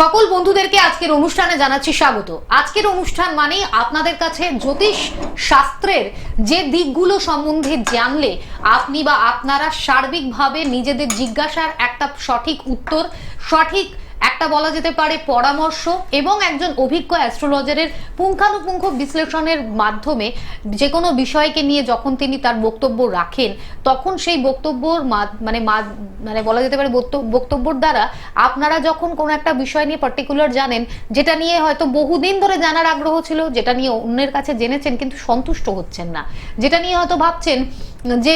সকল বন্ধুদেরকে আজকের অনুষ্ঠানে জানাচ্ছি স্বাগত। আজকের অনুষ্ঠান মানে আপনাদের কাছে জ্যোতিষ শাস্ত্রের যে দিকগুলো সম্বন্ধে জানলে আপনি বা আপনারা সার্বিকভাবে নিজেদের জিজ্ঞাসার একটা সঠিক উত্তর, সঠিক একটা বলা যেতে পারে পরামর্শ এবং একজন অভিজ্ঞ অ্যাস্ট্রোলজারের পুঙ্খানুপুঙ্খ বিশ্লেষণের মাধ্যমে যে কোনো বিষয়কে নিয়ে যখন তিনি তার বক্তব্য রাখেন, তখন সেই বক্তব্যর মানে বলা যেতে পারে বক্তব্যর দ্বারা আপনারা যখন কোনো একটা বিষয় নিয়ে পার্টিকুলার জানেন, যেটা নিয়ে হয়তো বহুদিন ধরে জানার আগ্রহ ছিল, যেটা নিয়ে অন্যের কাছে জেনেছেন কিন্তু সন্তুষ্ট হচ্ছেন না, যেটা নিয়ে হয়তো ভাবছেন যে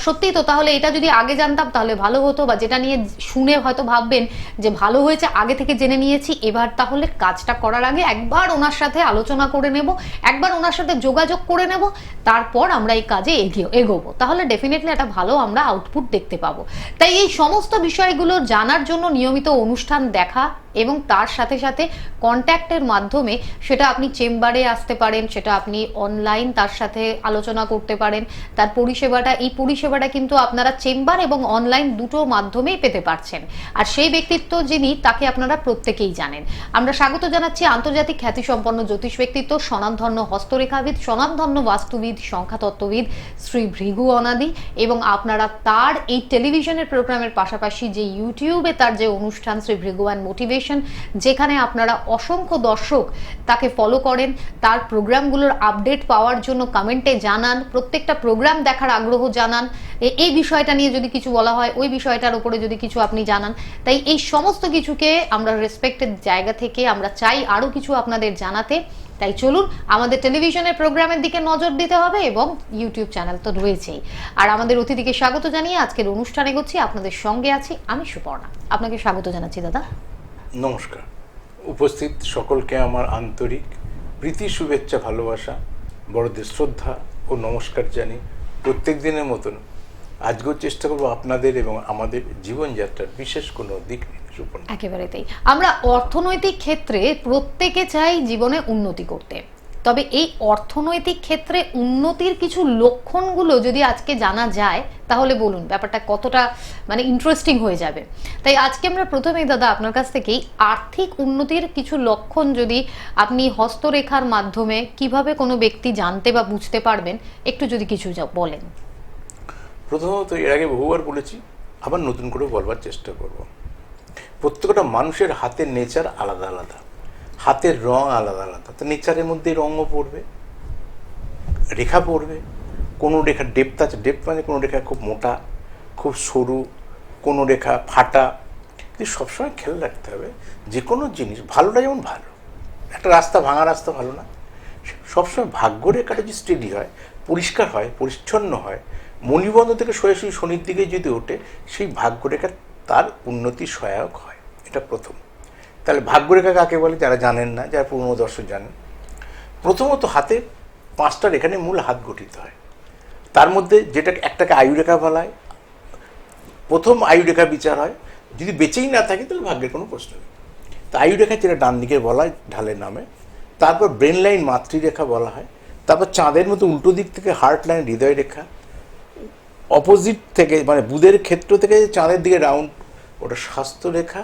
সত্যি তো, তাহলে এটা যদি আগে জানতাম তাহলে ভালো হতো, বা যেটা নিয়ে শুনে হয়তো ভাববেন যে ভালো হয়েছে আগে থেকে জেনে নিয়েছি, এবার তাহলে কাজটা করার আগে একবার ওনার সাথে আলোচনা করে নেব, একবার ওনার সাথে যোগাযোগ করে নেব, তারপর আমরা এই কাজে এগোবো, তাহলে ডেফিনেটলি একটা ভালো আমরা আউটপুট দেখতে পাবো। তাই এই সমস্ত বিষয়গুলো জানার জন্য নিয়মিত অনুষ্ঠান দেখা এবং তার সাথে সাথে কন্ট্যাক্টের মাধ্যমে সেটা আপনি চেম্বারে আসতে পারেন, সেটা আপনি অনলাইন তার সাথে আলোচনা করতে পারেন। তার এই পরিষেবাটা কিন্তু আপনারা চেম্বার এবং অনলাইন দুটো মাধ্যমেই পেতে পারছেন। আর সেই ব্যক্তিত্ব যিনি, তাকে আপনারা প্রত্যেকেই জানেন। আমরা স্বাগত জানাচ্ছি আন্তর্জাতিক খ্যাতিসম্পন্ন জ্যোতিষ ব্যক্তিত্ব, স্বনামধন্য হস্তরেখাবিদ, স্বনামধন্য বাস্তুবিদ, সংখ্যাতত্ত্ববিদ শ্রী ভৃগু অনাদি। এবং আপনারা তার এই টেলিভিশনের প্রোগ্রামের পাশাপাশি যে ইউটিউবে তার যে অনুষ্ঠান শ্রী ভৃগু অ্যান্ড মোটিভেশন, যেখানে আপনারা অসংখ্য দর্শক তাকে ফলো করেন, তার প্রোগ্রামগুলোর আপডেট পাওয়ার জন্য কমেন্টে জানান, প্রত্যেকটা প্রোগ্রাম দেখার আগ্রহ জানান, এই বিষয়টা নিয়ে যদি কিছু বলা হয় ওই বিষয়টার উপরে যদি কিছু আপনি জানান। তাই এই সমস্ত কিছুকে আমরা রেসপেক্টের জায়গা থেকে আমরা চাই আরও কিছু আপনাদের জানাতে। তাই চলুন, আমাদের টেলিভিশনের প্রোগ্রামের দিকে নজর দিতে হবে এবং ইউটিউব চ্যানেল তো রয়েছেই। আর আমাদের অতিথিকে স্বাগত জানিয়ে আজকের অনুষ্ঠানে এগোচ্ছি। আপনাদের সঙ্গে আছি আমি সুপর্ণা। আপনাকে স্বাগত জানাচ্ছি দাদা। নমস্কার। উপস্থিত সকলকে আমার আন্তরিক প্রীতি, শুভেচ্ছা, ভালোবাসা, বড়দের শ্রদ্ধা ও নমস্কার জানিয়ে প্রত্যেক দিনের মতন আজকেও চেষ্টা করবো আপনাদের এবং আমাদের জীবনযাত্রার বিশেষ কোনো দিক নিরূপণ। একেবারে তাই। আমরা অর্থনৈতিক ক্ষেত্রে প্রত্যেকে চাই জীবনে উন্নতি করতে, তবে এই অর্থনৈতিক ক্ষেত্রে উন্নতির কিছু লক্ষণগুলো যদি আজকে জানা যায় তাহলে বলুন ব্যাপারটা কতটা ইন্টারেস্টিং হয়ে যাবে। তাই আজকে আমরা প্রথমেই দাদা আপনার কাছ থেকেই আর্থিক উন্নতির কিছু লক্ষণ যদি আপনি হস্তরেখার মাধ্যমে কিভাবে কোনো ব্যক্তি জানতে বা বুঝতে পারবেন, একটু যদি কিছু বলেন। প্রথমত, এর আগে বহুবার বলেছি, আবার নতুন করে বলবার চেষ্টা করব। প্রত্যেকটা মানুষের হাতের নেচার আলাদা আলাদা, হাতের রং আলাদা আলাদা। তো নেচারের মধ্যে রঙও পড়বে, রেখা পড়বে। কোনো রেখার ডেপথ আছে, ডেপথ মানে কোনো রেখা খুব মোটা, খুব সরু, কোনো রেখা ফাটা। কিন্তু সবসময় খেয়াল রাখতে হবে যে কোনো জিনিস ভালোটা যেমন ভালো, একটা রাস্তা ভাঙা রাস্তা ভালো না। সবসময় ভাগ্যরেখাটা যদি স্টেডি হয়, পরিষ্কার হয়, পরিচ্ছন্ন হয়, মণিবন্ধ থেকে সরাসরি শনির দিকে যদি ওঠে, সেই ভাগ্যরেখা তার উন্নতি সহায়ক হয়। এটা প্রথম। তাহলে ভাগ্যরেখা কাকে বলে যারা জানেন না, যারা পুরনো দর্শক জানেন, প্রথমত হাতের 5টা রেখা নিয়ে মূল হাত গঠিত হয়। তার মধ্যে যেটা একটাকে আয়ুরেখা বলা হয়, প্রথম আয়ুরেখা বিচার হয়। যদি বেঁচেই না থাকে তাহলে ভাগ্যের কোনো প্রশ্ন নেই। তো আয়ুরেখা যেটা ডান দিকে বলা হয় ঢালের নামে, তারপর ব্রেন লাইন মাতৃরেখা বলা হয়, তারপর চাঁদের মতো উল্টো দিক থেকে হার্ট লাইন হৃদয় রেখা, অপোজিট থেকে বুধের ক্ষেত্র থেকে চাঁদের দিকে রাউন্ড, ওটা স্বাস্থ্য রেখা।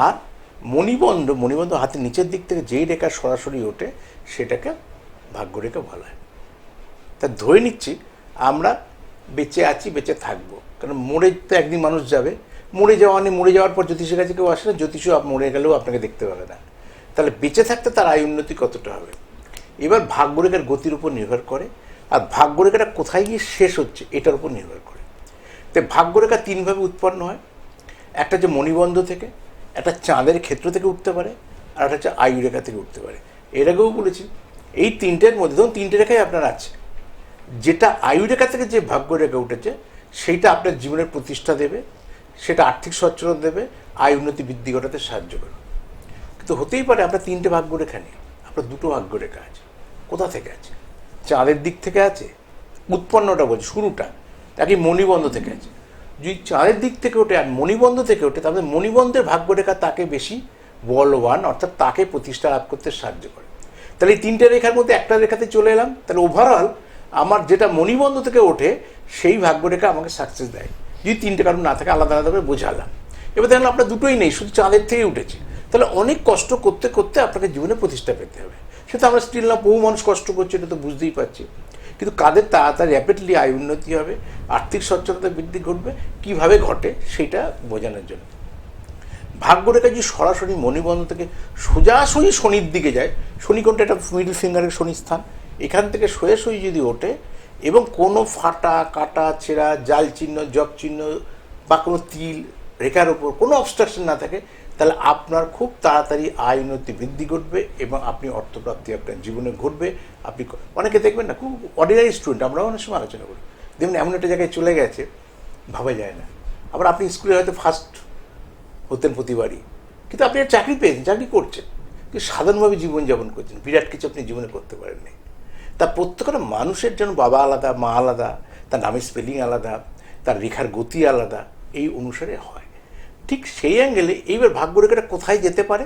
আর মণিবন্ধ হাতের নিচের দিক থেকে যেই রেখা সরাসরি ওঠে সেটাকে ভাগ্যরেখা বলা হয়। তা ধরে নিচ্ছি আমরা বেঁচে আছি, বেঁচে থাকবো, কারণ মরে তো একদিন মানুষ যাবে। মরে যাওয়ার পর জ্যোতিষের কাছে কেউ আসে না, জ্যোতিষও মরে গেলেও আপনাকে দেখতে পাবে না। তাহলে বেঁচে থাকতে তার আয় উন্নতি কতটা হবে, এবার ভাগ্যরেখার গতির উপর নির্ভর করে, আর ভাগ্যরেখাটা কোথায় গিয়ে শেষ হচ্ছে এটার উপর নির্ভর করে। তাই ভাগ্যরেখা 3ভাবে উৎপন্ন হয়। একটা হচ্ছে মণিবন্ধ থেকে, একটা চাঁদের ক্ষেত্র থেকে উঠতে পারে, আর একটা হচ্ছে আয়ুরেখা থেকে উঠতে পারে। এর আগেও বলেছি এই 3টের মধ্যে, ধরুন 3টে রেখাই আপনার আছে, যেটা আয়ুরেখা থেকে যে ভাগ্যরেখা উঠেছে সেইটা আপনার জীবনের প্রতিষ্ঠা দেবে, সেটা আর্থিক সচ্ছলতা দেবে, আয় উন্নতি বৃদ্ধি ঘটাতে সাহায্য করবে। কিন্তু হতেই পারে আপনার 3টে ভাগ্যরেখা নেই, আপনার 2টো ভাগ্যরেখা আছে। কোথা থেকে আছে? চাঁদের দিক থেকে আছে, উৎপন্নটা বলছে শুরুটা, নাকি মণিবন্ধ থেকে আছে? যদি চাঁদের দিক থেকে ওঠে আর মণিবন্ধ থেকে ওঠে, তাহলে মণিবন্ধের ভাগ্যরেখা তাকে বেশি বলবান, অর্থাৎ তাকে প্রতিষ্ঠা লাভ করতে সাহায্য করে। তাহলে এই 3টে রেখার মধ্যে একটা রেখাতে চলে এলাম, তাহলে ওভারঅল আমার যেটা মণিবন্ধ থেকে ওঠে সেই ভাগ্যরেখা আমাকে সাকসেস দেয়। যদি 3টে কারণ না থাকে আলাদা আলাদা করে বোঝালাম। এবার দেখলাম আপনার দুটোই নেই, শুধু চাঁদের থেকেই উঠেছে, তাহলে অনেক কষ্ট করতে করতে আপনাকে জীবনে প্রতিষ্ঠা পেতে হবে। সেটা আমরা স্টিল না, বহু মানুষ কষ্ট করছে, এটা তো বুঝতেই পারছি। কিন্তু কাদের তাড়াতাড়ি র্যাপিডলি আয় উন্নতি হবে, আর্থিক সচ্ছলতা বৃদ্ধি ঘটবে, কীভাবে ঘটে সেটা বোঝানোর জন্য ভাগ্যরেখা যদি সরাসরি মণিবন্ধ থেকে সোজাসুজি শনির দিকে যায়, শনি কোণটা একটা মিডল ফিঙ্গারের শনি স্থান, এখান থেকে সোজাসুজি যদি ওঠে এবং কোনো ফাটা কাটা ছেঁড়া জাল চিহ্ন জব চিহ্ন বা কোনো তিল রেখার ওপর কোনো অবস্ট্রাকশন না থাকে, তাহলে আপনার খুব তাড়াতাড়ি আয় উন্নতি বৃদ্ধি ঘটবে এবং আপনি অর্থপ্রাপ্তি আপনার জীবনে ঘটবে। আপনি অনেকে দেখবেন না, খুব অর্ডিনারি স্টুডেন্ট, আমরাও অনেক সময় আলোচনা করি, দেখবেন এমন একটা জায়গায় চলে গেছে ভাবা যায় না। আবার আপনি স্কুলে হয়তো ফার্স্ট হতেন প্রতিবারই, কিন্তু আপনি আর চাকরি পেয়েছেন, চাকরি করছেন, কিন্তু সাধারণভাবে জীবনযাপন করছেন, বিরাট কিছু আপনি জীবনে করতে পারেননি। তা প্রত্যেকটা মানুষের জন্য বাবা আলাদা, মা আলাদা, তার নামের স্পেলিং আলাদা, তার রেখার গতি আলাদা, এই অনুসারে হয়। ঠিক সেই অ্যাঙ্গেলে এইবার ভাগ্যরেখাটা কোথায় যেতে পারে?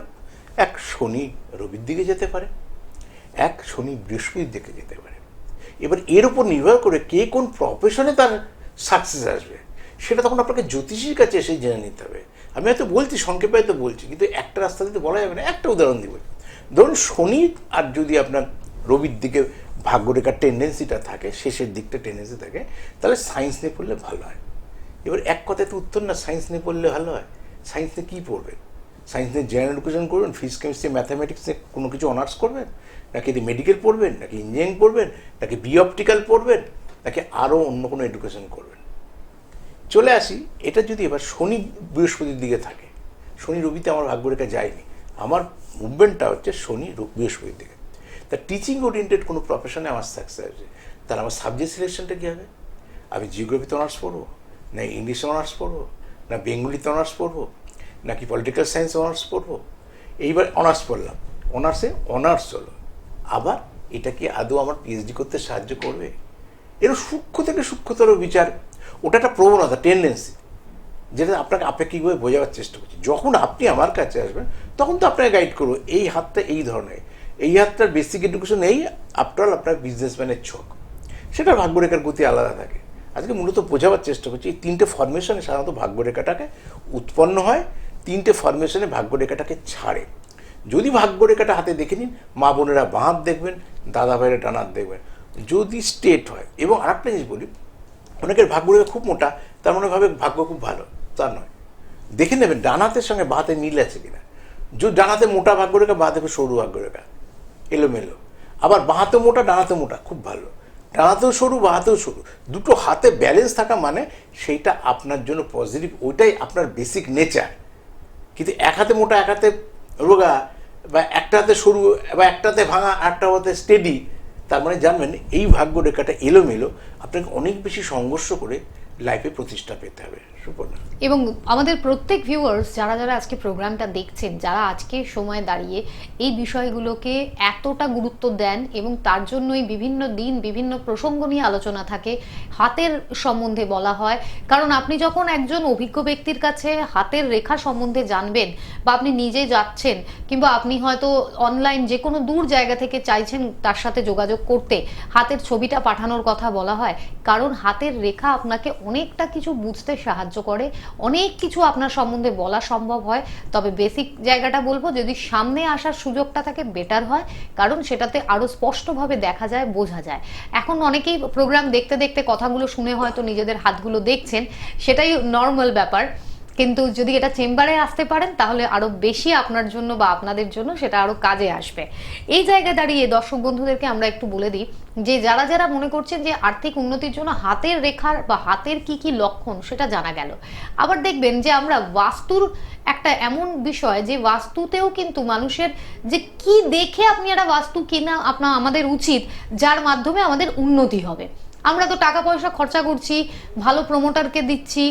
এক শনি রবির দিকে যেতে পারে, এক শনি বৃহস্পতির দিকে যেতে পারে। এবার এর উপর নির্ভর করে কে কোন প্রফেশনে তার সাকসেস আসবে সেটা তখন আপনাকে জ্যোতিষীর কাছে এসে জেনে নিতে হবে। আমি হয়তো বলছি, সংক্ষেপে হয়তো বলছি, কিন্তু একটা রাস্তা দিতে বলা যাবে না। একটা উদাহরণ দিব, ধরুন শনি আর যদি আপনার রবির দিকে ভাগ্যরেখার টেন্ডেন্সিটা থাকে, শেষের দিকটা টেন্ডেন্সি থাকে, তাহলে সায়েন্স নিয়ে পড়লে ভালো হয়। এবার এক কথায় তো উত্তর না, সায়েন্স নিয়ে পড়লে ভালো হয়। সায়েন্স নিয়ে কী পড়বেন? সায়েন্স নিয়ে জেনারেল এডুকেশন করবেন, ফিজিক্স কেমিস্ট্রি ম্যাথামেটিক্স নিয়ে কোনো কিছু অনার্স করবেন, নাকি মেডিকেল পড়বেন, নাকি ইঞ্জিনিয়ারিং পড়বেন, নাকি অপটিক্যাল পড়বেন, নাকি আরও অন্য কোনো এডুকেশন করবেন? চলে আসি, এটা যদি এবার শনি বৃহস্পতির দিকে থাকে, শনি রবিতে আমার ভাগ্যরেখা যায়নি, আমার মুভমেন্টটা হচ্ছে শনি বৃহস্পতির দিকে, তা টিচিং ওরিয়েন্টেড কোনো প্রফেশনে আমার সাকসেস আছে, তাহলে আমার সাবজেক্ট সিলেকশনটা কী হবে? আমি জিওগ্রাফিতে অনার্স পড়বো, না ইংলিশে অনার্স পড়বো, না বেঙ্গলিতে অনার্স পড়বো, নাকি পলিটিক্যাল সায়েন্স অনার্স পড়বো? এইবার অনার্স পড়লাম, অনার্সে অনার্স হলো, আবার এটা কি আদৌ আমার পিএইচডি করতে সাহায্য করবে? এর সূক্ষ্ম থেকে সূক্ষ্মতর বিচার, ওটা একটা প্রবণতা, টেন্ডেন্সি, যেটা আপনাকে আপেক্ষিকভাবে বোঝাবার চেষ্টা করছি। যখন আপনি আমার কাছে আসবেন তখন তো আপনাকে গাইড করবো, এই হাতটা এই ধরনের, এই হাতটার বেসিক এডুকেশন এই, আফটারঅল আপনার বিজনেসম্যানের ছক, সেটা ভাগ্যরেখার গতি আলাদা থাকে। আজকে মূলত বোঝাবার চেষ্টা করছি, এই তিনটে ফরমেশনে সাধারণত ভাগ্যরেখাটাকে উৎপন্ন হয়, তিনটে ফরমেশনে ভাগ্যরেখাটাকে ছাড়ে। যদি ভাগ্যরেখাটা হাতে দেখে নিন, মা বোনেরা বাঁ হাত দেখবেন, দাদা ভাইয়েরা ডান হাত দেখবেন। যদি স্টেট হয়, এবং আরেকটা জিনিস বলি, অনেকের ভাগ্যরেখা খুব মোটা, তার মনে ভাবে ভাগ্য খুব ভালো, তা নয়। দেখে নেবেন ডান হাতের সঙ্গে বাঁ হাতের মিল আছে কিনা। যদি ডান হাতে মোটা ভাগ্যরেখা, বাঁ হাতে সরু ভাগ্যরেখা, এলোমেলো। আবার বাঁ হাতে মোটা, ডান হাতে মোটা, খুব ভালো। ডান হাতেও সরু, বাঁ হাতেও সরু, দুটো হাতে ব্যালেন্স থাকা মানে সেইটা আপনার জন্য পজিটিভ, ওইটাই আপনার বেসিক নেচার। কিন্তু এক হাতে মোটা, এক হাতে রোগা, বা একটা হাতে সরু, বা একটাতে ভাঙা, একটা হাতে স্টেডি, তার মানে জানবেন এই ভাগ্যরেখাটা এলোমেলো, আপনাকে অনেক বেশি সংঘর্ষ করে লাইফে প্রতিষ্ঠা পেতে হবে। সুপর্ণা, এবং আমাদের প্রত্যেক ভিউয়ার্স যারা যারা আজকে প্রোগ্রামটা দেখছেন, যারা আজকে সময় দাঁড়িয়ে এই বিষয়গুলোকে এতটা গুরুত্ব দেন, এবং তার জন্যই বিভিন্ন দিন বিভিন্ন প্রসঙ্গ নিয়ে আলোচনা থাকে, হাতের সম্বন্ধে বলা হয়। কারণ আপনি যখন একজন অভিজ্ঞ ব্যক্তির কাছে হাতের রেখা সম্বন্ধে জানবেন, বা আপনি নিজে যাচ্ছেন, কিংবা আপনি হয়তো অনলাইন যে কোনো দূর জায়গা থেকে চাইছেন তার সাথে যোগাযোগ করতে, হাতের ছবিটা পাঠানোর কথা বলা হয়। কারণ হাতের রেখা আপনাকে অনেকটা কিছু বুঝতে সাহায্য করে, অনেক কিছু আপনার সম্বন্ধে বলা সম্ভব হয়। তবে বেসিক জায়গাটা বলবো, যদি সামনে আসার সুযোগটা থাকে বেটার হয়, কারণ সেটাতে আরো স্পষ্টভাবে দেখা যায়, বোঝা যায়। এখন অনেকেই প্রোগ্রাম দেখতে দেখতে কথাগুলো শুনে হয়তো নিজেদের হাতগুলো দেখছেন, সেটাই নর্মাল ব্যাপার। কিন্তু যদি এটা চেম্বারে আসতে পারেন তাহলে আরো বেশি আপনার জন্য বা আপনাদের জন্য সেটা আরো কাজে আসবে। এই জায়গায় দাঁড়িয়ে দর্শক বন্ধুদেরকে আমরা একটু বলে দিই যে যারা যারা মনে করছেন যে আর্থিক উন্নতির জন্য হাতের রেখার বা হাতের কি কি লক্ষণ সেটা জানা গেল, আবার দেখবেন যে আমরা বাস্তুর একটা এমন বিষয় যে বাস্তুতেও কিন্তু মানুষের যে কি দেখে আপনি একটা বাস্তু কিনা আমাদের উচিত, যার মাধ্যমে আমাদের উন্নতি হবে। আমরা তো টাকা পয়সা খরচা করছি, ভালো প্রমোটারকে দিচ্ছি,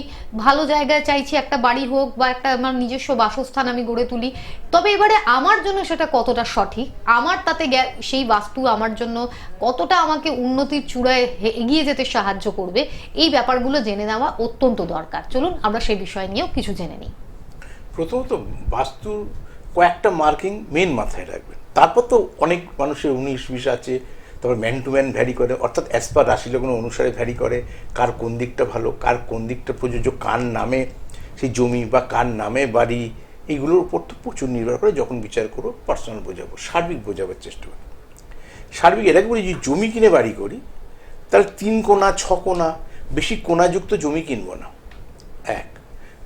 ভালো জায়গায় চাইছি একটা বাড়ি হোক বা একটা আমার নিজস্ব বাসস্থান আমি গড়ে তুলি। তবে এবারে আমার জন্য সেটা কতটা সঠিক, আমার তাতে সেই বাস্তু আমার জন্য কতটা আমাকে উন্নতির চূড়ায় এগিয়ে যেতে সাহায্য করবে, এই ব্যাপারগুলো জেনে নেওয়া অত্যন্ত দরকার। চলুন আমরা সেই বিষয় নিয়েও কিছু জেনে নিই। প্রথমত বাস্তুর কয়েকটা মার্কিং মেন মাথায় রাখবেন, তারপর তো অনেক মানুষের 19-20 আছে, তারপর ম্যান টু ম্যান ভ্যারি করে, অর্থাৎ অ্যাজ পার রাশি লগ্ন অনুসারে ভ্যারি করে, কার কোন দিকটা ভালো, কার কোন দিকটা প্রযোজ্য, কার নামে সেই জমি বা কার নামে বাড়ি, এইগুলোর উপর তো প্রচুর নির্ভর করে। যখন বিচার করবো পার্সোনাল বোঝাবো, সার্বিক বোঝাবার চেষ্টা করি। সার্বিক এটাকে বলি, যে জমি কিনে বাড়ি করি তাহলে 3 কোণা 6 কোণা বেশি কোণাযুক্ত জমি কিনবো না, এক।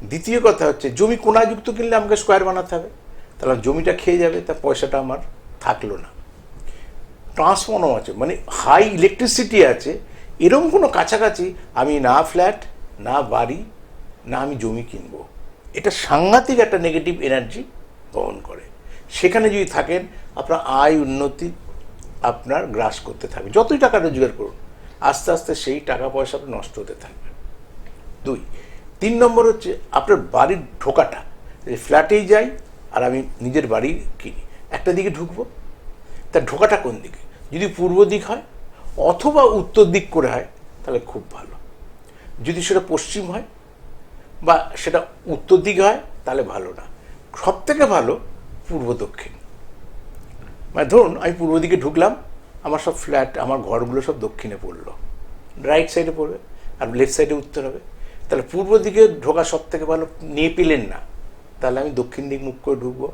দ্বিতীয় কথা হচ্ছে, জমি কোণাযুক্ত কিনলে আমাকে স্কোয়ার বানাতে হবে, তাহলে জমিটা খেয়ে যাবে, তার পয়সাটা আমার থাকলো না। ট্রান্সফর্মার আছে, মানে হাই ইলেকট্রিসিটি আছে, এরকম কোনো কাছাকাছি আমি না ফ্ল্যাট, না বাড়ি, না আমি জমি কিনবো। এটা সাংঘাতিক একটা নেগেটিভ এনার্জি বহন করে। সেখানে যদি থাকেন, আপনার আয় উন্নতি আপনার গ্রাস করতে থাকবে। যতই টাকা রোজগার করুন, আস্তে আস্তে সেই টাকা পয়সা আপনার নষ্ট হতে থাকবে। 2, 3 নম্বর হচ্ছে আপনার বাড়ির ঢোকাটা, ফ্ল্যাটেই যাই আর আমি নিজের বাড়ি কিনি, একটা দিকে ঢুকবো, তার ঢোকাটা কোন দিকে? যদি পূর্ব দিক হয় অথবা উত্তর দিক করে হয় তাহলে খুব ভালো। যদি সেটা পশ্চিম হয় বা সেটা উত্তর দিকে হয় তাহলে ভালো না। সব থেকে ভালো পূর্ব দক্ষিণ। মানে ধরুন আমি পূর্ব দিকে ঢুকলাম, আমার সব ফ্ল্যাট, আমার ঘরগুলো সব দক্ষিণে পড়লো, রাইট সাইডে পড়বে, আর লেফট সাইডে উত্তর হবে। তাহলে পূর্ব দিকে ঢোকা সব থেকে ভালো। নিয়ে পেলেন না, তাহলে আমি দক্ষিণ দিক মুখ করে ঢুকবো।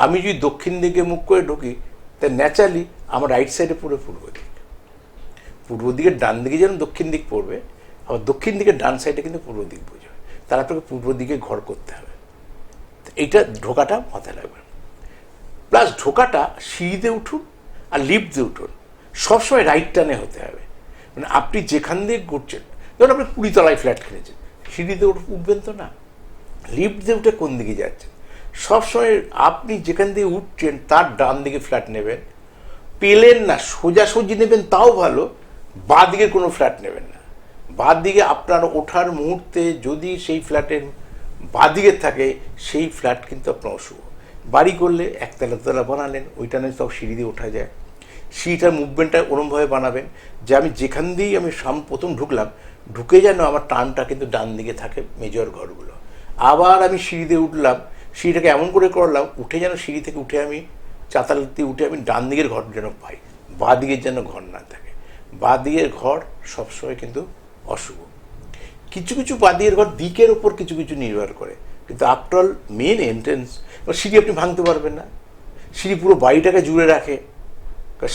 আমি যদি দক্ষিণ দিকে মুখ করে ঢুকি, তাই ন্যাচারালি আমার রাইট সাইডে পড়বে পূর্ব দিক। পূর্ব দিকের ডান দিকে যেন দক্ষিণ দিক পড়বে, আবার দক্ষিণ দিকের ডান সাইডে কিন্তু পূর্ব দিক বুঝবে। তাহলে আপনাকে পূর্ব দিকে ঘর করতে হবে। এইটা ঢোকাটা মাথায় রাখবেন। প্লাস ঢোকাটা সিঁড়িতে উঠুন আর লিফট দিয়ে উঠুন, সবসময় রাইট টার্নে হতে হবে। মানে আপনি যেখান দিয়ে ঘুরছেন, যেমন আপনি 20 তলায় ফ্ল্যাট কিনেছেন, সিঁড়িতে উঠবেন তো না, লিফট দিয়ে উঠে কোন দিকে যাচ্ছেন। সবসময় আপনি যেখান দিয়ে উঠছেন তার ডান দিকে ফ্ল্যাট নেবেন। পেলেন না, সোজাসুজি নেবেন তাও ভালো, বাঁ দিকে কোনো ফ্ল্যাট নেবেন না। বাঁ দিকে আপনার ওঠার মুহূর্তে যদি সেই ফ্ল্যাটের বাঁ দিকে থাকে, সেই ফ্ল্যাট কিন্তু আপনার অশুভ। বাড়ি করলে একতলা দোতলা বানালেন, ওইটা নয় সব সিঁড়ি দিয়ে ওঠা যায়। সিঁড়িটার মুভমেন্টটা ওরমভাবে বানাবেন যে আমি যেখান দিয়েই আমি প্রথম ঢুকলাম, ঢুকে যেন আমার টানটা কিন্তু ডান দিকে থাকে মেজর ঘরগুলো। আবার আমি সিঁড়ি দিয়ে উঠলাম, সিঁড়িটাকে এমন করে করলাম, উঠে যেন সিঁড়ি থেকে উঠে আমি চাতাল দিয়ে উঠে আমি ডান দিকের ঘর যেন পাই, বাঁ দিকের যেন ঘর না থাকে। বাঁ দিকের ঘর সবসময় কিন্তু অশুভ। কিছু কিছু বাঁ দিকের ঘর দিকের ওপর কিছু কিছু নির্ভর করে, কিন্তু আফটার অল মেন এন্ট্রেন্স সিঁড়ি আপনি ভাঙতে পারবেন না। সিঁড়ি পুরো বাড়িটাকে জুড়ে রাখে।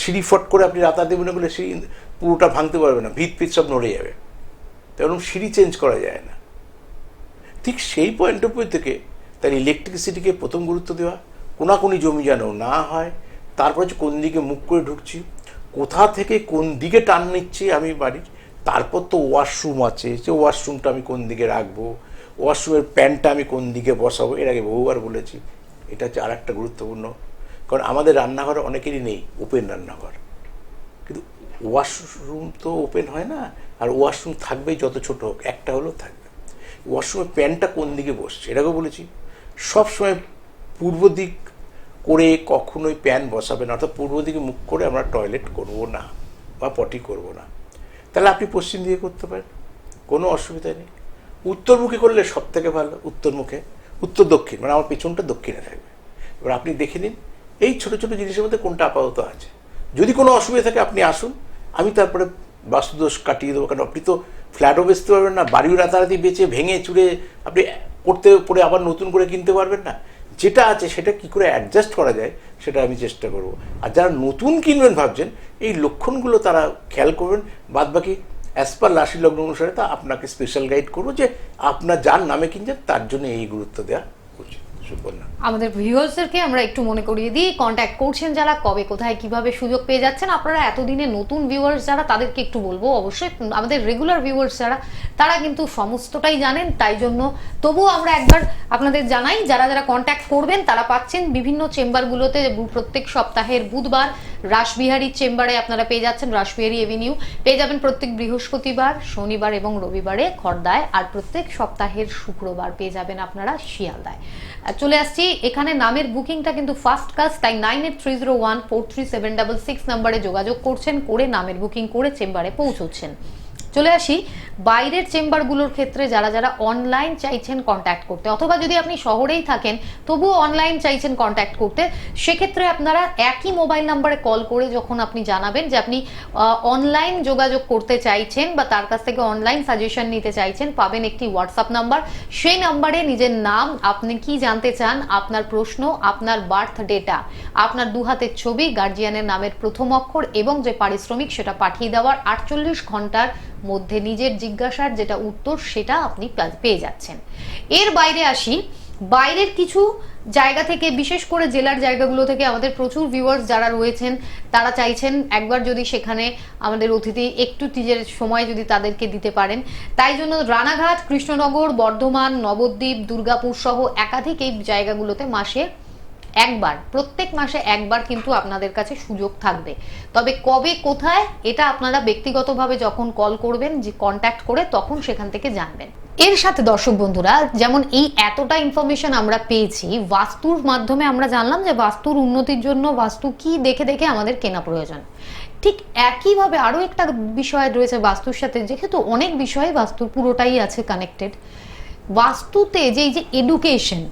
সিঁড়ি ফট করে আপনি রাতাতে মনে করলে সিঁড়ি পুরোটা ভাঙতে পারবে না, ভিত ফিত সব নড়ে যাবে। তেমন সিঁড়ি চেঞ্জ করা যায় না। ঠিক সেই পয়েন্ট অফ ভিউ থেকে তার ইলেকট্রিসিটিকে প্রথম গুরুত্ব দেওয়া, কোনাকুনি জমি যেন না হয়। তারপর হচ্ছে কোন দিকে মুখ করে ঢুকছি, কোথা থেকে কোন দিকে টান নিচ্ছি আমি বাড়ির। তারপর তো ওয়াশরুম আছে, যে ওয়াশরুমটা আমি কোন দিকে রাখবো, ওয়াশরুমের প্যানটা আমি কোন দিকে বসাবো, এর আগে বহুবার বলেছি। এটা হচ্ছে আর একটা গুরুত্বপূর্ণ, কারণ আমাদের রান্নাঘর অনেকেরই নেই ওপেন রান্নাঘর, কিন্তু ওয়াশরুম তো ওপেন হয় না। আর ওয়াশরুম থাকবেই, যত ছোট হোক একটা হলেও থাকবে। ওয়াশরুমের প্যানটা কোন দিকে বসছে এটাকেও বলেছি। সবসময় পূর্ব দিক করে কখনোই প্যান বসাবেন, অর্থাৎ পূর্ব দিকে মুখ করে আমরা টয়লেট করব না বা পটি করব না। তাহলে আপনি পশ্চিম দিকে করতে পারেন, কোনো অসুবিধা নেই। উত্তরমুখী করলে সব থেকে ভালো। উত্তরমুখে, উত্তর দক্ষিণ, মানে আমার পেছনটা দক্ষিণে থাকবে। এবার আপনি দেখে নিন এই ছোটো ছোটো জিনিসের মধ্যে কোনটা আপাতত আছে। যদি কোনো অসুবিধা থাকে আপনি আসুন, আমি তারপরে বাস্তুদোষ কাটিয়ে দেবো। কারণ আপনি তো ফ্ল্যাটও বেচতে পারবেন না, বাড়িও রাতারাতি বেচে ভেঙে চুড়ে আপনি করতে পড়ে আবার নতুন করে কিনতে পারবেন না। যেটা আছে সেটা কি করে অ্যাডজাস্ট করা যায় সেটা আমি চেষ্টা করব। আর যারা নতুন কিনবেন ভাবছেন, এই লক্ষণগুলো তারা খেয়াল করবেন। বাদবাকি অ্যাজ পার রাশি লগ্ন অনুসারে তা আপনাকে স্পেশাল গাইড করবো যে আপনার যার নামে কিনছেন তার জন্য এই গুরুত্ব দেওয়া উচিত। সুপর্ণা, আমাদের ভিউয়ার্সদেরকে আমরা একটু মনে করিয়ে দিই, কন্ট্যাক্ট করছেন যারা, কবে কোথায় কিভাবে সুযোগ পেয়ে যাচ্ছেন আপনারা। এতদিনে নতুন ভিউয়ার্স যারা, তাদেরকে একটু বলবো, অবশ্যই আমাদের রেগুলার ভিউয়ার্স যারা, তারা কিন্তু সমস্তটাই জানেন। তাই জন্য তবুও আমরা একবার আপনাদের জানাই, যারা যারা কন্ট্যাক্ট করবেন তারা পাচ্ছেন বিভিন্ন চেম্বারগুলোতে প্রত্যেক সপ্তাহের বুধবার রাসবিহারীর চেম্বারে আপনারা পেয়ে যাচ্ছেন, রাসবিহারী এভিনিউ পেয়ে যাবেন প্রত্যেক বৃহস্পতিবার, শনিবার এবং রবিবারে খড়দায়, আর প্রত্যেক সপ্তাহের শুক্রবার পেয়ে যাবেন আপনারা শিয়ালদায়। চলে আসছি এখানে, নামের বুকিংটা কিন্তু ফার্স্ট কাজ, তাই 9830143766 নম্বরে যোগাযোগ করছেন, করে নামের বুকিং করে চেম্বারে পৌঁছচ্ছেন। চলে আসি বাইরের চেম্বারগুলোর ক্ষেত্রে যারা যারা অনলাইন চাইছেন কন্ট্যাক্ট করতে, অথবা যদি আপনি শহরেই থাকেন তবুও অনলাইন চাইছেন কন্ট্যাক্ট করতে, সেক্ষেত্রে আপনারা একই মোবাইল নাম্বারে কল করে যখন আপনি জানাবেন যে আপনি অনলাইন যোগাযোগ করতে চাইছেন বা তার কাছ থেকে অনলাইন সাজেশন নিতে চাইছেন, পাবেন একটি হোয়াটসঅ্যাপ নাম্বার। সেই নাম্বারে নিজের নাম, আপনি কি জানতে চান, আপনার প্রশ্ন, আপনার বার্থ ডেটা, আপনার 2 হাতের ছবি, গার্জিয়ানের নামের প্রথম অক্ষর এবং যে পারিশ্রমিক সেটা পাঠিয়ে দেওয়ার 48 ঘন্টার মধ্যে নিজের জিজ্ঞাসার যেটা উত্তর সেটা আপনি পেয়ে যাচ্ছেন। এর বাইরে আসি, বাইরের কিছু জায়গা থেকে, বিশেষ করে জেলার জায়গাগুলো থেকে আমাদের প্রচুর ভিউয়ার্স যারা রয়েছেন তারা চাইছেন একবার যদি সেখানে আমাদের অতিথি একটু নিজের সময় যদি তাদেরকে দিতে পারেন। তাই জন্য রানাঘাট, কৃষ্ণনগর, বর্ধমান, নবদ্বীপ, দুর্গাপুর সহ একাধিক এই জায়গাগুলোতে প্রত্যেক মাসে একবার কিন্তু আপনাদের কাছে সুযোগ থাকবে। তবে কবে, কোথায়, এটা আপনারা ব্যক্তিগতভাবে যখন কল করবেন, যে কন্ট্যাক্ট করে, তখন সেখান থেকে জানবেন। এর সাথে দর্শক বন্ধুরা, যেমন এই এতটা ইনফরমেশন আমরা পেয়েছি, বাস্তুর মাধ্যমে আমরা জানলাম যে বাস্তুর উন্নতির জন্য বাস্তু কি দেখে দেখে আমাদের কেনা প্রয়োজন। ঠিক একইভাবে আরো একটা বিষয় রয়েছে বাস্তুর সাথে, যেহেতু অনেক বিষয়ে বাস্তুর পুরোটাই আছে কানেক্টেড। বাস্তুতে যে এই যে এডুকেশন,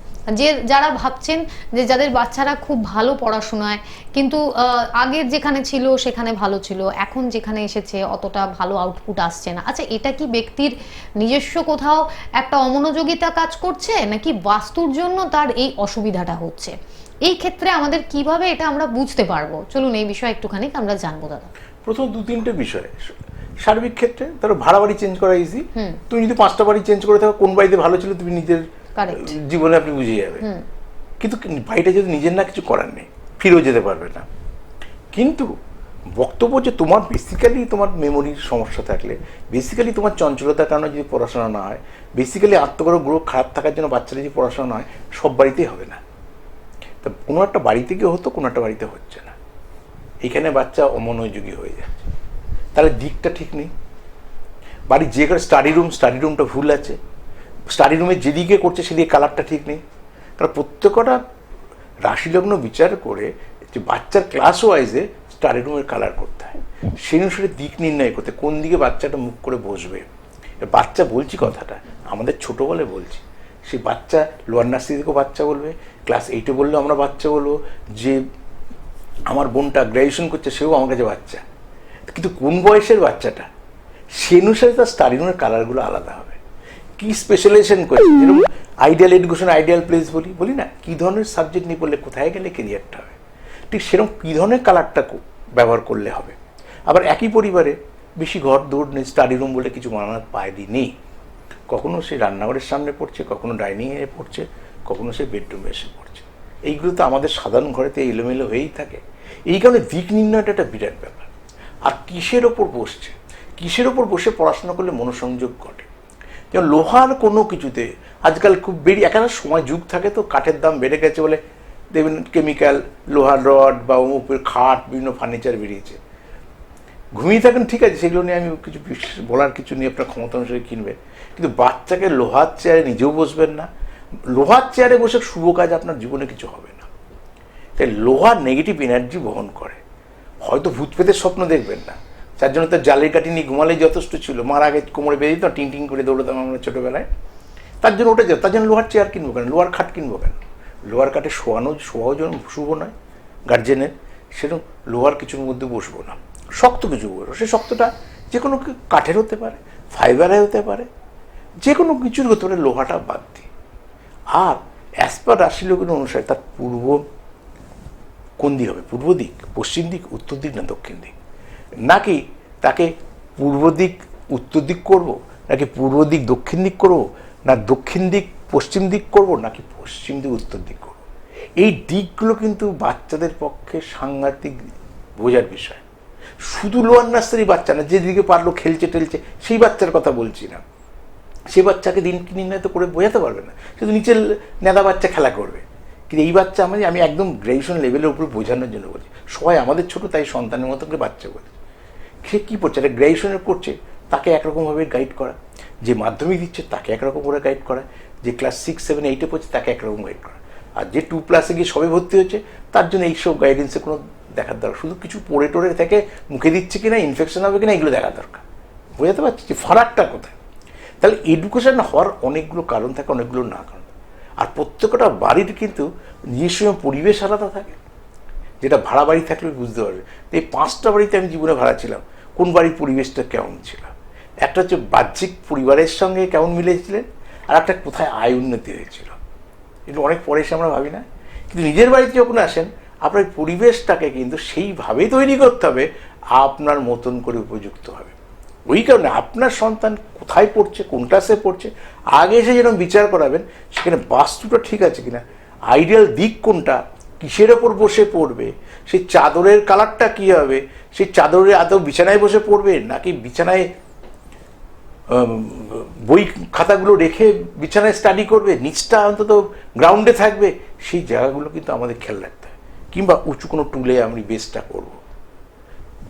যে যারা ভাবছেন যে যাদের বাচ্চারা খুব ভালো পড়াশোনায়, কিন্তু আগের যেখানে ছিল সেখানে ভালো ছিল, এখন যেখানে এসেছে অতটা ভালো আউটপুট আসছে না, আচ্ছা এটা কি ব্যক্তির নিজস্ব কোথাও একটা অমনোযোগিতা কাজ করছে, নাকি বাস্তুর জন্য তার এই অসুবিধাটা হচ্ছে? এই ক্ষেত্রে আমাদের কিভাবে এটা আমরা বুঝতে পারবো? চলুন এই বিষয়ে একটুখানি আমরা জানবো দাদা। প্রথম 2-3টে বিষয় সার্বিক ক্ষেত্রে, ধরো ভাড়া বাড়ি চেঞ্জ করা ইজি। তুমি যদি 5টা বাড়ি চেঞ্জ করে থাকো, কোন বাড়িতে ভালো ছিল তুমি নিজের জীবনে আপনি বুঝে যাবে। কিন্তু বাড়িটা যদি নিজের না, কিছু করার নেই, ফিরেও যেতে পারবে না। কিন্তু বক্তব্য যে তোমার বেসিক্যালি তোমার মেমোরির সমস্যা থাকলে, বেসিক্যালি তোমার চঞ্চলতার কারণে যদি পড়াশোনা না হয়, বেসিক্যালি আত্মগৌরব গ্রহ খারাপ থাকার জন্য বাচ্চারা যদি পড়াশোনা না হয়, সব বাড়িতেই হবে না। তা কোনো একটা বাড়িতে গিয়ে হতো, কোনো একটা বাড়িতে হচ্ছে না। এখানে বাচ্চা অমনোযোগী হয়ে যাচ্ছে, তাহলে দিকটা ঠিক নেই। বাড়ির যে স্টাডি রুমটা ভুল আছে, স্টাডি রুমে যেদিকে করছে সেদিকে কালারটা ঠিক নেই। কারণ প্রত্যেকটা রাশিলগ্ন বিচার করে যে বাচ্চার ক্লাস ওয়াইজে স্টাডি রুমের কালার করতে হয়, সেই অনুসারে দিক নির্ণয় করতে, কোন দিকে বাচ্চাটা মুখ করে বসবে। বাচ্চা বলছি কথাটা আমাদের ছোটোবেলায় বলছি, সেই বাচ্চা লোয়ার নার্সারি থেকেও বাচ্চা বলবে, ক্লাস 8-এ বললেও আমরা বাচ্চা বলবো, যে আমার বোনটা গ্র্যাজুয়েশন করছে সেও আমার কাছে বাচ্চা। কিন্তু কোন বয়সের বাচ্চাটা, সে অনুসারে তার স্টাডি রুমের কালারগুলো আলাদা হবে। কি স্পেশালাইজেশন করছে, যেরকম আইডিয়াল এডুকেশন, আইডিয়াল প্লেস বলি না, কী ধরনের সাবজেক্ট নিয়ে পড়লে কোথায় গেলে কেরিয়ারটা হবে, ঠিক সেরকম কী ধরনের কালারটা ব্যবহার করলে হবে। আবার একই পরিবারে বেশি ঘর দৌড় নেই, স্টাডি রুম বলে কিছু মানার পায়দি নেই। কখনো সে রান্নাঘরের সামনে পড়ছে, কখনো ডাইনিংয়ে পড়ছে, কখনো সে বেডরুমে এসে পড়ছে। এইগুলো তো আমাদের সাধারণ ঘরেতে এলোমেলো হয়েই থাকে। এই কারণে দিক নির্ণয়টা একটা বিরাট ব্যাপার। আর কিসের ওপর বসে পড়াশোনা করলে মনোসংযোগ ঘটে। যেমন লোহার কোনো কিছুতে আজকাল খুব একটা সময় যুগ থাকে, তো কাঠের দাম বেড়ে গেছে বলে দেখবেন কেমিক্যাল, লোহার রড বা উপর খাট, বিভিন্ন ফার্নিচার বেরিয়েছে। ঘুমিয়ে থাকেন, ঠিক আছে, সেগুলো নিয়ে আমি কিছু বলার কিছু নিয়ে আপনার ক্ষমতা অনুসারে কিনবেন, কিন্তু বাচ্চাকে লোহার চেয়ারে নিজেও বসবেন না। লোহার চেয়ারে বসে শুভ কাজ আপনার জীবনে কিছু হবে না। তাই লোহার নেগেটিভ এনার্জি বহন করে। হয়তো ভূত পেতের স্বপ্ন দেখবেন না, যার জন্য তার জালের কাঠি নিয়ে ঘুমালেই যথেষ্ট ছিল। মার আগে কোমরে বেঁধে দিতাম, টিং টিং করে দৌড়তাম আমরা ছোটোবেলায়। তার জন্য ওটা তার জন্য লোহার চেয়ার কিনবো কেন, লোহার খাট কিনবো কেন? লোহার কাঠে শোয়াও যেন শুভ নয় গার্জেনের, সেরকম লোহার কিছুর মধ্যে বসবো না, শক্ত কিছু বসবো। সে শক্তটা যে কোনো কাঠের হতে পারে, ফাইবারের হতে পারে, যে কোনো কিছুর হতে পারে, লোহাটা বাদ দিই। আর অ্যাজ পার রাশিলগ্ন অনুসারে তার পূর্ব কোন দিক হবে, পূর্ব দিক, পশ্চিম দিক, উত্তর দিক না দক্ষিণ দিক, নাকি তাকে পূর্ব দিক উত্তর দিক করব, নাকি পূর্ব দিক দক্ষিণ দিক করব, না দক্ষিণ দিক পশ্চিম দিক করব, নাকি পশ্চিম দিক উত্তর দিক করব। এই দিকগুলো কিন্তু বাচ্চাদের পক্ষে সাংঘাতিক বোঝার বিষয়। শুধু লোয়ার নার্সারি বাচ্চা না, যেদিকে পারলো খেলছে টেলছে, সেই বাচ্চার কথা বলছি না। সে বাচ্চাকে দিন নির্ণয় তো করে বোঝাতে পারবে না, শুধু নিচের নেদা বাচ্চা খেলা করবে। কিন্তু এই বাচ্চা আমি একদম গ্র্যাজুয়েশন লেভেলের উপর বোঝানোর জন্য বলছি। সবাই আমাদের ছোটো, তাই সন্তানের মতো করে বাচ্চা বলে। সে কী পড়ছে, একটা গ্র্যাজুয়েশনের করছে, তাকে একরকমভাবে গাইড করা, যে মাধ্যমিক দিচ্ছে তাকে একরকম করে গাইড করা, যে ক্লাস 6, 7, 8-এ পড়ছে তাকে একরকম গাইড করা, আর যে 2+ গিয়ে সবে ভর্তি হচ্ছে তার জন্য এইসব গাইডেন্সে কোনো দেখার দরকার। শুধু কিছু পড়ে টোরে থেকে মুখে দিচ্ছে কিনা, ইনফেকশন হবে কিনা, এগুলো দেখার দরকার। বোঝাতে পারছি যে ফারাকটা কোথায়। তাহলে এডুকেশন হওয়ার অনেকগুলো কারণ থাকে, অনেকগুলো না কারণ। আর প্রত্যেকটা বাড়ির কিন্তু নিজস্ব পরিবেশ আলাদা থাকে, যেটা ভাড়া বাড়ি থাকলে বুঝতে পারবে। এই 5টা বাড়িতে আমি জীবনে ভাড়া ছিলাম, কোন বাড়ির পরিবেশটা কেমন ছিল। একটা হচ্ছে বাহ্যিক পরিবারের সঙ্গে কেমন মিলেছিলেন, আর একটা কোথায় আয় উন্নতি হয়েছিল। কিন্তু অনেক পরে এসে আমরা ভাবি না, কিন্তু নিজের বাড়িতে যখন আসেন আপনার পরিবেশটাকে কিন্তু সেইভাবেই তৈরি করতে হবে, আপনার মতন করে উপযুক্ত হবে। ওই কারণে আপনার সন্তান কোথায় পড়ছে, কোন ক্লাসে পড়ছে, আগে এসে যেরকম বিচার করাবেন সেখানে বাস্তুটা ঠিক আছে কিনা, আইডিয়াল দিক কোনটা, কিসের ওপর বসে পড়বে, সেই চাদরের কালারটা কী হবে, সেই চাদরের আদৌ বিছানায় বসে পড়বে নাকি বিছানায় বই খাতাগুলো রেখে বিছানায় স্টাডি করবে, নিচটা অন্তত গ্রাউন্ডে থাকবে, সেই জায়গাগুলো কিন্তু আমাদের খেয়াল রাখতে হয়। কিংবা উঁচু কোনো টুলে আমি বেসটা করব,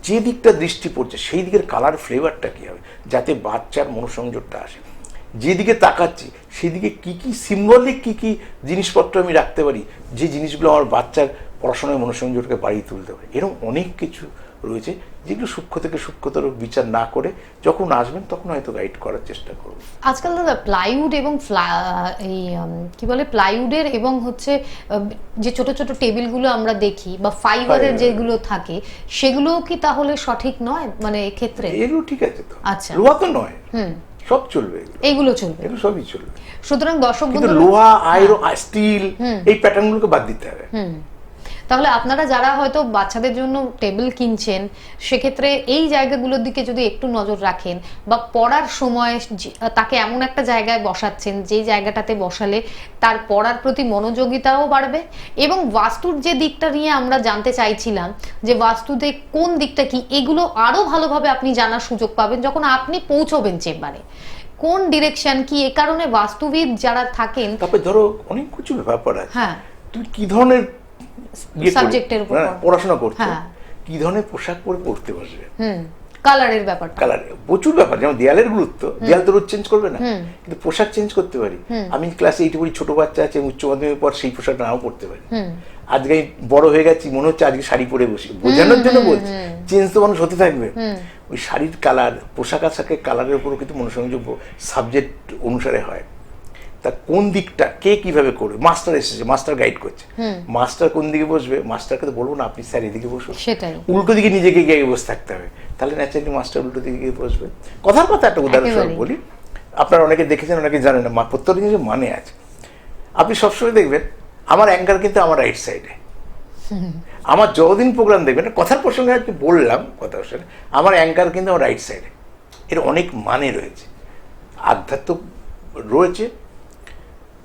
যে দিকটা দৃষ্টি পড়ছে সেই দিকের কালার ফ্লেভারটা কী হবে, যাতে বাচ্চার মনোসংযোগটা আসে। যেদিকে তাকাচ্ছি সেদিকে কী কী সিম্বলিক কী কী জিনিসপত্র আমি রাখতে পারি, যে জিনিসগুলো আমার বাচ্চার পড়াশোনায় মনোসংযোগকে বাড়িয়ে তুলতে পারে। এরকম অনেক কিছু রয়েছে যেগুলো সূক্ষ্ম থেকে সূক্ষ্মতর বিচার না করে যখন আসবেন তখন হয়তো গাইড করার চেষ্টা করব। আজকাল দাদা প্লাইউড এবং এই কি বলে প্লাইউডের এবং হচ্ছে যে ছোট ছোট টেবিলগুলো আমরা দেখি বা ফাইবারের যেগুলো থাকে সেগুলোও কি তাহলে সঠিক নয়, মানে এক্ষেত্রে? এগুলো ঠিক আছে তো, আচ্ছা, লোহা তো নয়, সব চলবে, এগুলো চলবে, এগুলো সবই চলবে। সুতরাং দর্শক কিন্তু লোহা, আয়রন, স্টিল এই প্যাটার্নগুলোকে বাদ দিতে হবে। তাহলে আপনারা যারা হয়তো বাচ্চাদের জন্য টেবিল কিনছেন সেক্ষেত্রে এই জায়গাগুলোর দিকে যদি একটু নজর রাখেন, বা পড়ার সময় তাকে এমন একটা জায়গায় বসাচ্ছেন যে জায়গাটাতে বসালে তার পড়ার প্রতি মনোযোগিতাও বাড়বে। এবং বাস্তুর যে দিকটা নিয়ে আমরা জানতে চাইছিলাম যে বাস্তুতে কোন দিকটা কি, এগুলো আরো ভালোভাবে আপনি জানার সুযোগ পাবেন যখন আপনি পৌঁছবেন চেম্বারে, কোন ডিরেকশন কি। এ কারণে বাস্তুবিদ যারা থাকেন, তারপরে ধরো অনেক কিছু ব্যাপার আছে, হ্যাঁ, তুমি কি ধরনের সাবজেক্টের উপর পড়াশোনা করছো, কি ধরনের পোশাক পরে পড়তে বসবে, কালারের ব্যাপারটা, কালার প্রচুর ব্যাপার। যেমন দেয়ালের গুরুত্ব, দেয়াল তো রোজ চেঞ্জ করবে না, কিন্তু পোশাক চেঞ্জ করতে পারি। আমি ক্লাসে 8 পড়ি, ছোট বাচ্চা আছে, উচ্চ মাধ্যমিক পর সেই পোশাকটা নাও পড়তে পারি। আজকে আমি বড় হয়ে গেছি, মনে হচ্ছে আজকে শাড়ি পরে বসি, বোঝানোর জন্য বলছি, চেঞ্জ তো মানুষ হতে থাকবে। ওই শাড়ির কালার, পোশাক আশাকের কালারের উপরও কিন্তু মনোসংযোগ সাবজেক্ট অনুসারে হয়। তা কোন দিকটা কে কিভাবে করবে, মাস্টার এসেছে, মাস্টার গাইড করছে, মাস্টার কোন দিকে বসবে, মাস্টারকে তো বলবো না আপনি স্যার এদিকে বসুন, সেটাই উল্টো দিকে নিজেকে গিয়ে বসে থাকতে হবে, তাহলে ন্যাচারালি মাস্টার উল্টো দিকে গিয়ে বসবে। কথার কথা একটা উদাহরণস্বরূপ বলি, আপনারা অনেকে দেখেছেন অনেকে জানেন না, প্রত্যেকটা জিনিসের মানে আছে। আপনি সবসময় দেখবেন আমার অ্যাঙ্কার কিন্তু আমার রাইট সাইডে, আমার যতদিন প্রোগ্রাম দেখবেন, কথার প্রসঙ্গে আজকে বললাম কথা প্রসঙ্গে, আমার অ্যাঙ্কার কিন্তু আমার রাইট সাইডে। এর অনেক মানে রয়েছে, আধ্যাত্ম রয়েছে,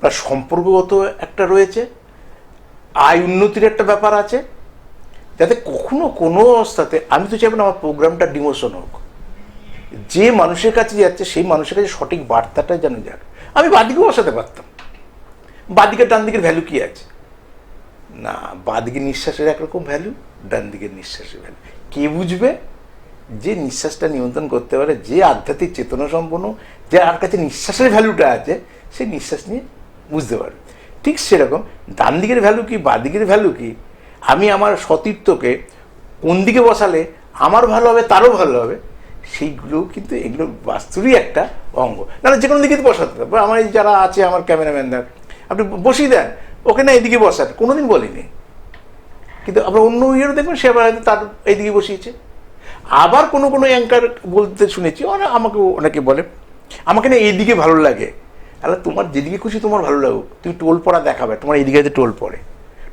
বা সম্পর্কগত একটা রয়েছে, আয় উন্নতির একটা ব্যাপার আছে, যাতে কখনো কোনো অবস্থাতে আমি তো চাইব না আমার প্রোগ্রামটা ডিমোশন হোক, যে মানুষের কাছে যাচ্ছে সেই মানুষের কাছে সঠিক বার্তাটা যেন যাক। আমি বাদিকেও বসাতে পারতাম, বাদিকে ডান দিকের ভ্যালু কি আছে না, বাদিকে নিঃশ্বাসের একরকম ভ্যালু, ডান দিকের নিঃশ্বাসের ভ্যালু কে বুঝবে, যে নিঃশ্বাসটা নিয়ন্ত্রণ করতে পারে, যে আধ্যাত্মিক চেতনা সম্পন্ন, যার কাছে নিঃশ্বাসের ভ্যালুটা আছে, সে নিঃশ্বাস নিয়ে বুঝতে পারবে। ঠিক সেরকম ডান দিকের ভ্যালু কি, বাঁ দিকের ভ্যালু কি, আমি আমার সতীর্থকে কোন দিকে বসালে আমার ভালো হবে তারও ভালো হবে, সেইগুলো কিন্তু এগুলো বাস্তুরই একটা অঙ্গ। নাহলে যে কোনো দিকে বসাতে হবে। আমার এই যারা আছে আমার ক্যামেরাম্যানরা, আপনি বসিয়ে দেন ওকে না এদিকে বসান, কোনোদিন বলিনি, কিন্তু আমরা অন্য ইয়েরও দেখবেন সে আবার তার এইদিকে বসিয়েছে। আবার কোনো কোনো অ্যাঙ্কার বলতে শুনেছি, আমাকে অনেকে বলে আমাকে না এইদিকে ভালো লাগে। তাহলে তোমার যেদিকে খুশি তোমার ভালো লাগুক, তুমি টোল পড়া দেখাবে, তোমার এইদিকে হয়তো টোল পড়ে,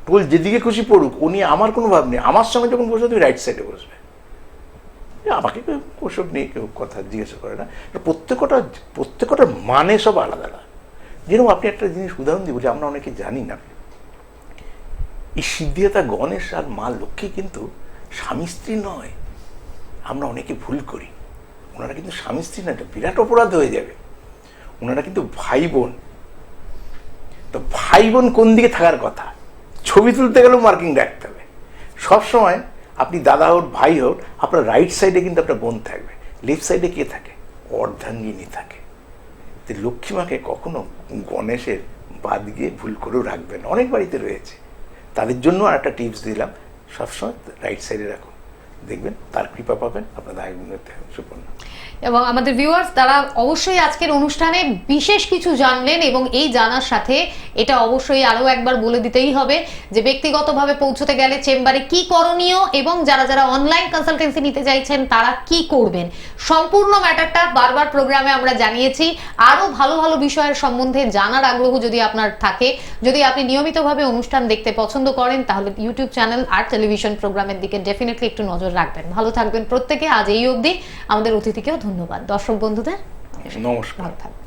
টোল যেদিকে খুশি পড়ুক, ও নিয়ে আমার কোনো ভাব নেই। আমার সঙ্গে যখন বসবে তুমি রাইট সাইডে বসবে, আমাকে ওসব নিয়ে কেউ কথা জিজ্ঞাসা করে না। প্রত্যেকটার মানে সব আলাদা আলাদা। যেরকম আপনি একটা জিনিস উদাহরণ দিয়ে বলি, আমরা অনেকে জানি না, এই সিদ্ধিদাতা গণেশ আর মা লক্ষ্মী কিন্তু স্বামী স্ত্রী নয়। আমরা অনেকে ভুল করি, ওনারা কিন্তু স্বামী স্ত্রী না, এটা বিরাট অপরাধ হয়ে যাবে। ওনারা কিন্তু ভাই বোন। তো ভাই বোন কোন দিকে থাকার কথা, ছবি তুলতে গেলেও মার্কিং রাখতে হবে। সবসময় আপনি দাদা হোক ভাই হোক, আপনার রাইট সাইডে কিন্তু আপনার বোন থাকবে, লেফট সাইডে কে থাকে, অর্ধাঙ্গিনী থাকে। তো লক্ষ্মীমাকে কখনো গণেশের বাদ গিয়ে ভুল করেও রাখবেন, অনেক বাড়িতে রয়েছে। তাদের জন্য আর একটা টিপস দিলাম, সবসময় রাইট সাইডে রাখুন। দেখবেন তার কৃপা পাবেন, আপনাদের আয়ুর্বেদ সুপর্ণা। এবং আমাদের ভিউয়ার্স তারা অবশ্যই আজকের অনুষ্ঠানে বিশেষ কিছু জানলেন, এবং এই জানার সাথে এটা অবশ্যই আরো একবার বলে দিতেই হবে যে ব্যক্তিগতভাবে পৌঁছতে গেলে চেম্বারে কি করণীয়, এবং যারা যারা অনলাইন কনসালটেন্সি নিতে চাইছেন তারা কি করবেন, সম্পূর্ণ ম্যাটারটা বারবার প্রোগ্রামে আমরা জানিয়েছি। আরো ভালো ভালো বিষয়ের সম্বন্ধে জানার আগ্রহ যদি আপনার থাকে, যদি আপনি নিয়মিতভাবে অনুষ্ঠান দেখতে পছন্দ করেন, তাহলে ইউটিউব চ্যানেল আর টেলিভিশন প্রোগ্রামের দিকে ডেফিনেটলি একটু নজর রাখবেন। ভালো থাকবেন প্রত্যেকে। আজ এই অবধি। আমাদের অতিথিকেও ধন্যবাদ। দর্শক বন্ধুদের নমস্কার। ভালো থাকবেন।